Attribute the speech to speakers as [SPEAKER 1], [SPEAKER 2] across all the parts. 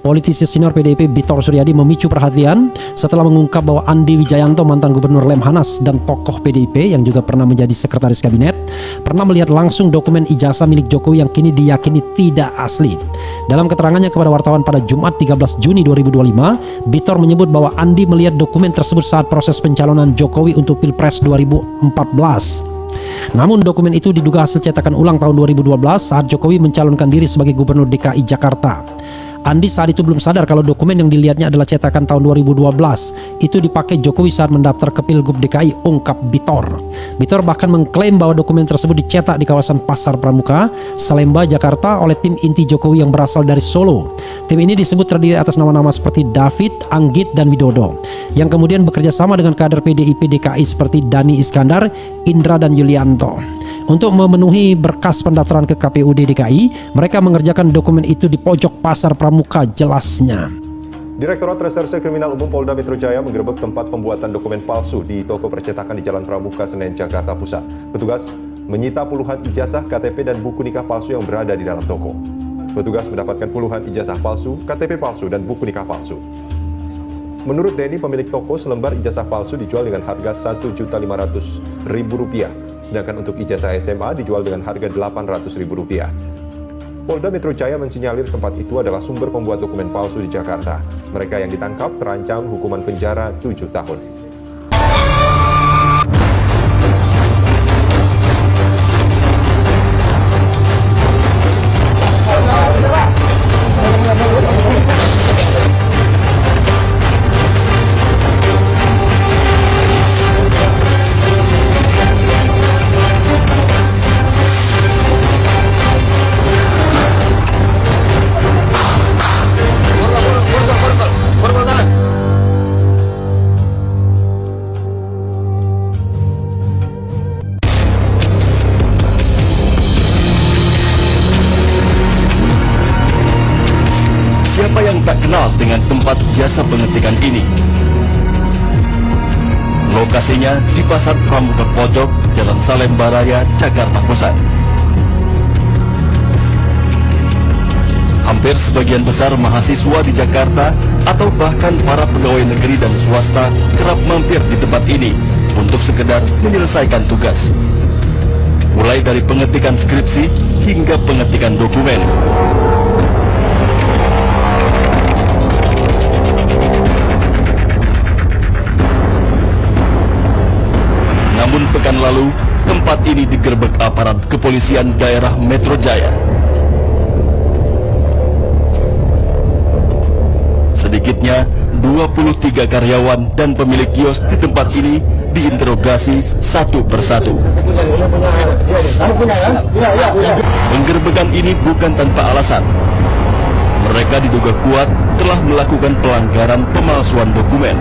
[SPEAKER 1] Politisi senior PDIP Bitor Suryadi memicu perhatian setelah mengungkap bahwa Andi Wijayanto, mantan gubernur Lemhanas dan tokoh PDIP yang juga pernah menjadi sekretaris kabinet, pernah melihat langsung dokumen ijazah milik Jokowi yang kini diyakini tidak asli. Dalam keterangannya kepada wartawan pada Jumat 13 Juni 2025, Bitor menyebut bahwa Andi melihat dokumen tersebut saat proses pencalonan Jokowi untuk Pilpres 2014. Namun dokumen itu diduga hasil cetakan ulang tahun 2012 saat Jokowi mencalonkan diri sebagai gubernur DKI Jakarta. Andi saat itu belum sadar kalau dokumen yang dilihatnya adalah cetakan tahun 2012. Itu dipakai Jokowi saat mendaftar ke Pilgub DKI, ungkap Bitor. Bitor bahkan mengklaim bahwa dokumen tersebut dicetak di kawasan Pasar Pramuka, Salemba, Jakarta oleh tim inti Jokowi yang berasal dari Solo. Tim ini disebut terdiri atas nama-nama seperti David, Anggit, dan Widodo, yang kemudian bekerja sama dengan kader PDIP DKI seperti Dani Iskandar, Indra, dan Yulianto. Untuk memenuhi berkas pendaftaran ke KPUD DKI, mereka mengerjakan dokumen itu di pojok Pasar Pramuka, jelasnya.
[SPEAKER 2] Direktorat Reserse Kriminal Umum Polda Metro Jaya menggerebek tempat pembuatan dokumen palsu di toko percetakan di Jalan Pramuka, Senen, Jakarta Pusat. Petugas menyita puluhan ijazah, KTP, dan buku nikah palsu yang berada di dalam toko. Petugas mendapatkan puluhan ijazah palsu, KTP palsu, dan buku nikah palsu. Menurut Denny, pemilik toko, selembar ijazah palsu dijual dengan harga Rp1.500.000, sedangkan untuk ijazah SMA dijual dengan harga Rp800.000. Polda Metro Jaya mensinyalir tempat itu adalah sumber pembuat dokumen palsu di Jakarta. Mereka yang ditangkap terancam hukuman penjara 7 tahun.
[SPEAKER 3] Siapa yang tak kenal dengan tempat jasa pengetikan ini? Lokasinya di Pasar Pramuka Pojok, Jalan Salemba Raya, Jakarta Pusat. Hampir sebagian besar mahasiswa di Jakarta atau bahkan para pegawai negeri dan swasta kerap mampir di tempat ini untuk sekedar menyelesaikan tugas. Mulai dari pengetikan skripsi hingga pengetikan dokumen. Namun pekan lalu, tempat ini digerebek aparat kepolisian daerah Metro Jaya. Sedikitnya 23 karyawan dan pemilik kios di tempat ini diinterogasi satu persatu. Penggerebekan ini bukan tanpa alasan. Mereka diduga kuat telah melakukan pelanggaran pemalsuan dokumen.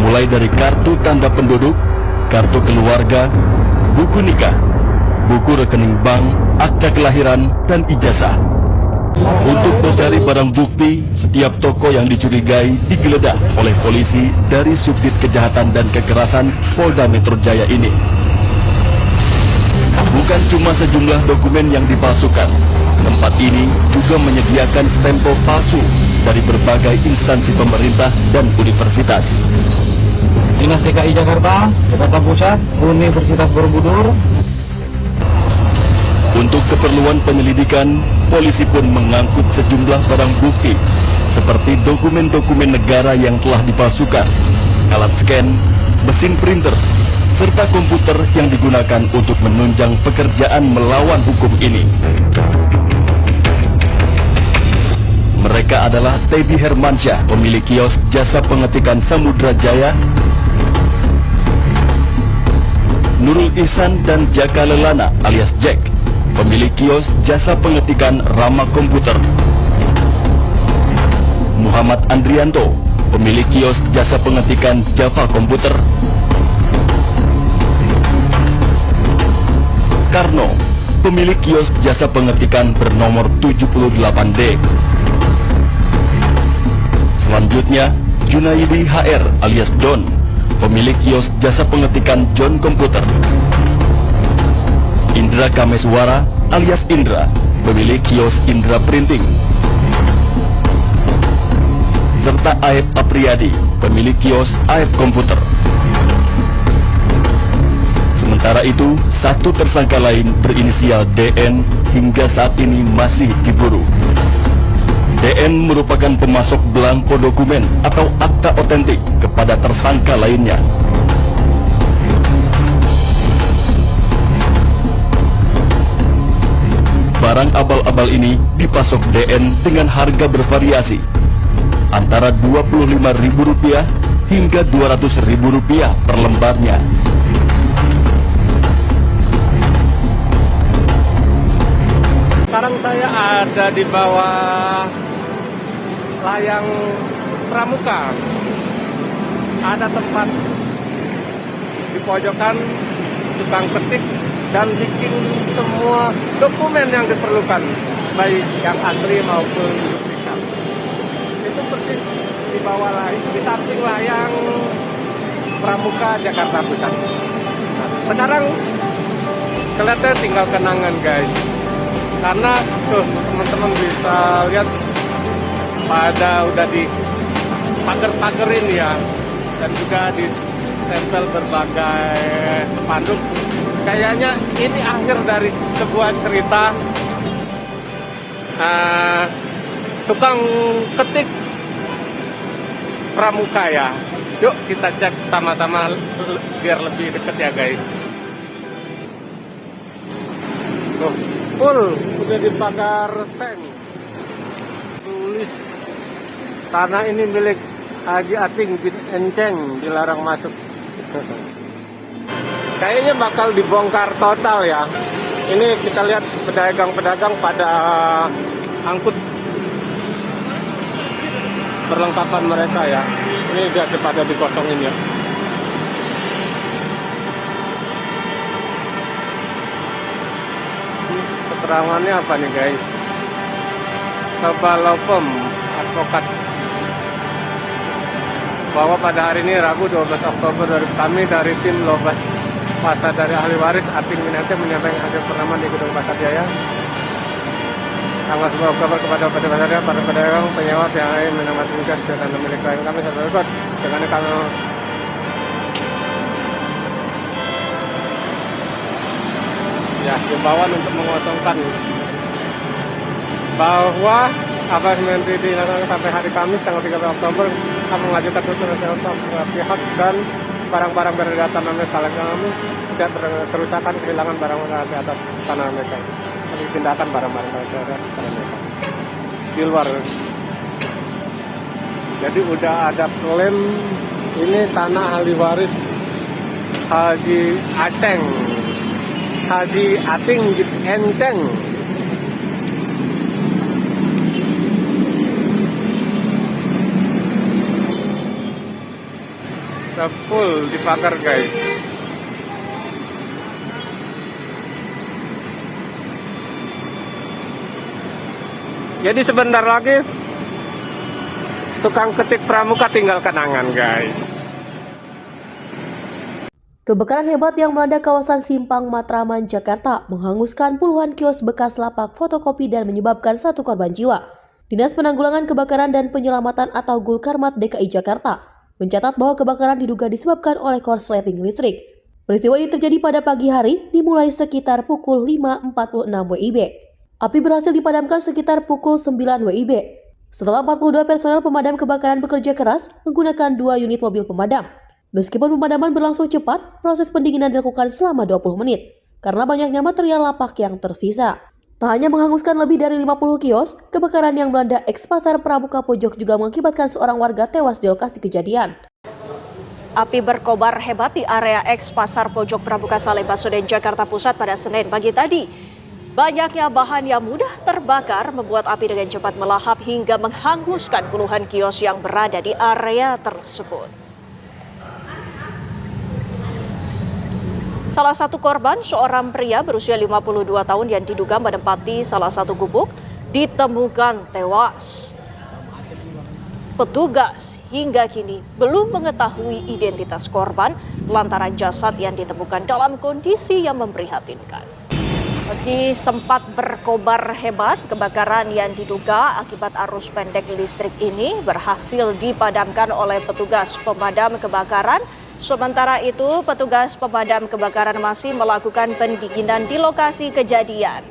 [SPEAKER 3] Mulai dari kartu tanda penduduk, kartu keluarga, buku nikah, buku rekening bank, akta kelahiran, dan ijazah. Untuk mencari barang bukti, setiap toko yang dicurigai digeledah oleh polisi dari Subdit Kejahatan dan Kekerasan Polda Metro Jaya ini. Bukan cuma sejumlah dokumen yang dipalsukan, tempat ini juga menyediakan stempel palsu dari berbagai instansi pemerintah dan universitas.
[SPEAKER 4] Dinas DKI Jakarta, Jakarta Pusat, Universitas Borobudur.
[SPEAKER 3] Untuk keperluan penyelidikan, polisi pun mengangkut sejumlah barang bukti seperti dokumen-dokumen negara yang telah dipalsukan, alat scan, mesin printer, serta komputer yang digunakan untuk menunjang pekerjaan melawan hukum ini. Mereka adalah Teddy Hermansyah, pemilik kios jasa pengetikan Samudra Jaya, Nurul Ihsan dan Jaka Lelana alias Jack, pemilik kios jasa pengetikan Rama Komputer, Muhammad Andrianto, pemilik kios jasa pengetikan Java Komputer, Karno, pemilik kios jasa pengetikan bernomor 78D. Selanjutnya, Junaidi HR alias John, pemilik kios jasa pengetikan John Komputer. Indra Kameswara alias Indra, pemilik kios Indra Printing. Serta Aep Apriyadi, pemilik kios Aep Komputer. Sementara itu, satu tersangka lain berinisial DN hingga saat ini masih diburu. DN merupakan pemasok belangko dokumen atau akta otentik kepada tersangka lainnya. Barang abal-abal ini dipasok DN dengan harga bervariasi antara Rp25.000 hingga Rp200.000 per lembarnya.
[SPEAKER 5] Sekarang saya ada di bawah layang Pramuka. Ada tempat di pojokan tukang ketik dan bikin semua dokumen yang diperlukan, baik yang asli maupun duplikat. Itu persis di bawah layang, di samping layang Pramuka Jakarta Pusat. Nah, sekarang kelihatan tinggal kenangan, guys. Karena tuh teman-teman bisa lihat pada udah di pagar-pagerin ya, dan juga ditempel berbagai spanduk. Kayaknya ini akhir dari sebuah cerita tukang ketik Pramuka ya. Yuk kita cek sama-sama biar lebih deket ya, guys. Tuh, full udah dibakar seng. Tulis tanah ini milik Haji Ating bin Enceng, dilarang masuk. Kayaknya bakal dibongkar total ya. Ini kita lihat pedagang-pedagang pada angkut perlengkapan mereka ya. Ini udah pada dikosongin ya. Keterangannya apa nih, guys? Sabalopem advokat bahwa pada hari ini Rabu 12 Oktober kami dari tim Lobas Pasar dari ahli waris Ating bin Enceng menyampaikan hasil pernamaan di Gedung Pasar Jaya tanggal 10 Oktober kepada para pedagang penyewa yang lain menamatkan dengan milik klien kami satu rekod dengan kami ya himbauan untuk mengosongkan bahwa apa seperti dilakukan sampai hari Kamis tanggal 13 Oktober kami mengajukan tuntutan pihak dan barang-barang berada tanah mereka kami tidak kerusakan kehilangan barang di atas tanah mereka. Kami pindahkan barang-barang berada tanah mereka di luar. Jadi udah ada klaim ini tanah ahli waris Haji Ating bin Enceng. Full dibakar, guys. Jadi sebentar lagi tukang ketik Pramuka tinggal kenangan, guys.
[SPEAKER 6] Kebakaran hebat yang melanda kawasan Simpang Matraman, Jakarta menghanguskan puluhan kios bekas lapak fotokopi dan menyebabkan satu korban jiwa. Dinas Penanggulangan Kebakaran dan Penyelamatan atau Gulkarmat DKI Jakarta mencatat bahwa kebakaran diduga disebabkan oleh korsleting listrik. Peristiwa ini terjadi pada pagi hari dimulai sekitar pukul 5.46 WIB. Api berhasil dipadamkan sekitar pukul 9 WIB. Setelah 42 personel pemadam kebakaran bekerja keras menggunakan 2 unit mobil pemadam. Meskipun pemadaman berlangsung cepat, proses pendinginan dilakukan selama 20 menit karena banyaknya material lapak yang tersisa. Tak hanya menghanguskan lebih dari 50 kios, kebakaran yang melanda eks Pasar Pramuka Pojok juga mengakibatkan seorang warga tewas di lokasi kejadian.
[SPEAKER 7] Api berkobar hebat di area eks Pasar Pojok Pramuka Salemba Senen, Jakarta Pusat pada Senin pagi tadi. Banyaknya bahan yang mudah terbakar membuat api dengan cepat melahap hingga menghanguskan puluhan kios yang berada di area tersebut. Salah satu korban, seorang pria berusia 52 tahun yang diduga menempati salah satu gubuk, ditemukan tewas. Petugas hingga kini belum mengetahui identitas korban lantaran jasad yang ditemukan dalam kondisi yang memprihatinkan. Meski sempat berkobar hebat, kebakaran yang diduga akibat arus pendek listrik ini berhasil dipadamkan oleh petugas pemadam kebakaran. Sementara itu, petugas pemadam kebakaran masih melakukan pendinginan di lokasi kejadian.